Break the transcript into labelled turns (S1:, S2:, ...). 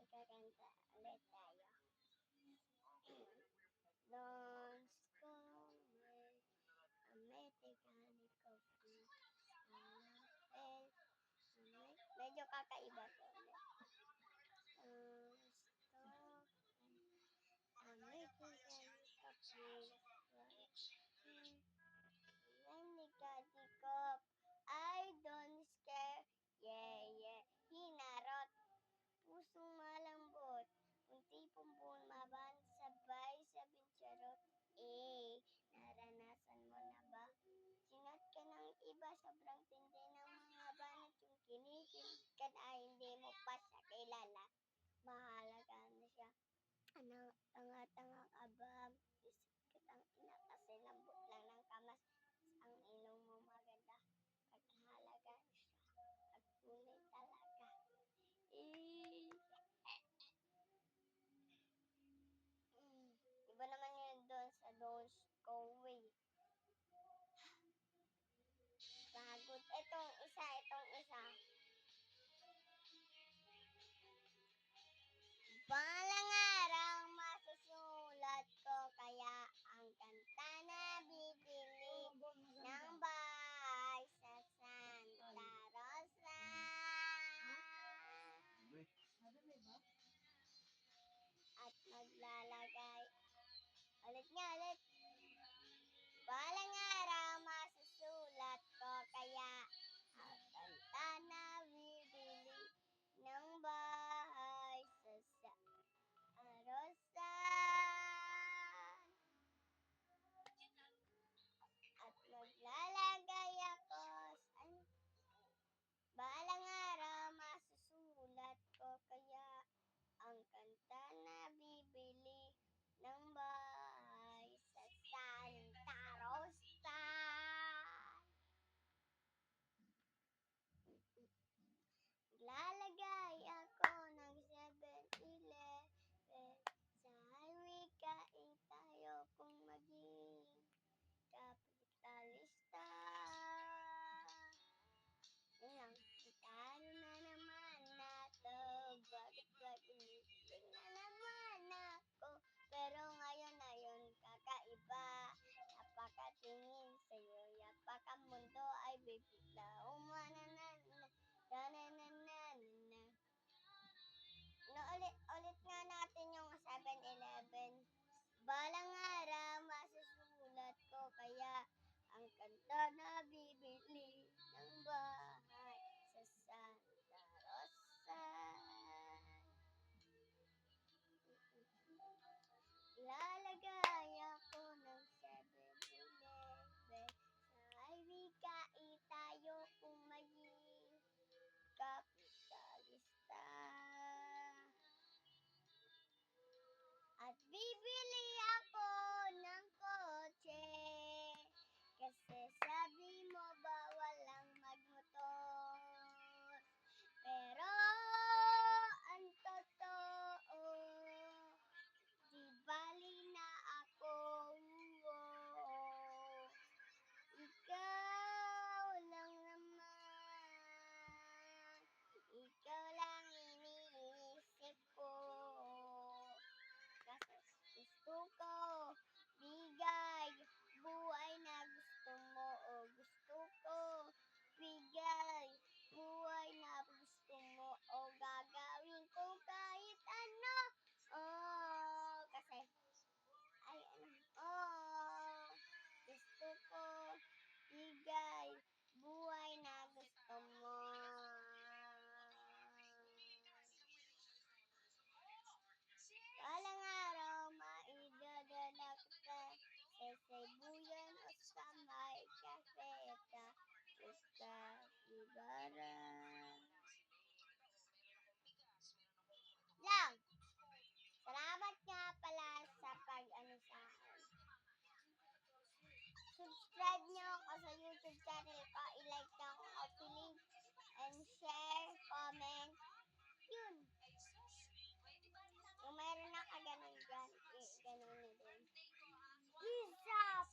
S1: kakanta ulit tayo. Don't scold Amerikani coffee. Medyo kakaiba to ulit. Stop Amerikani coffee. Amerikani cup. I don't scare. Yeah. Hinarot. Pusong malambot. Unti pumpun maban. Sabay sabing charot. Naranasan mo na ba? Sinat ka ng iba, sobrang tindi ng mga banat. Yung kinikilig ka na hindi mo pa siya kilala. Mahalaga na siya. Tanga-tanga ka ba? Isip kitang ina kasi lambot lang ng kamas. Ang ilong mo maganda. Paghalaga na siya. Pagkulay talaga. Iba naman yun doon sa Don't Go Away. Pagod. Itong isa. Balang araw masusulat ko kaya ang kanta na bibili ng bahay sa Santa Rosa. At maglalagay. Ulit. Balang araw masusulat ko kaya ang kanta na bibili ng bahay sa Santa Rosa. At maglalagay ako sa balang araw masusulat ko kaya ang kanta na bibili ng bahay sa Santa Rosa. Lalagay ako ng 7-Eleven sa highway, kain tayo kung maging kapitalista. Yan, talo na naman nato. Bakit ba tinitig na naman ako? Pero ngayon kakaiba. Napakatingin sa'yo, napakamundo ay bibigla. Ulit nga natin yung 7-Eleven. Balang araw masusulat ko kaya ang kanta na bibili ng bahay sa Santa Rosa. Lalagay ako ng 7-Eleven sa highway, kain tayo kung maging kapitalista. At bibili ako ng kotse kasi sabi mo bawal ang magmotor. Pero ang totoo, di bali na ako. Ikaw lang naman. Ikaw lang iniisip ko. Kasi gusto ko bigay buhay na gusto mo. Gusto ko bigay buhay na gusto mo. Gagawin ko kahit ano. Kasi gusto ko bigay buhay na gusto mo. Balang araw maidadala kita sa Sibuyan o sa may kafeta o sa Ibarra. Lang! Salamat nga pala sa pag-ano sa akin. Subscribe nyo ako sa YouTube channel ko. I-like nyo ako, link, and share, comment. Yun. Kung mayroon na kaganon dyan, ganon na din. Please subscribe.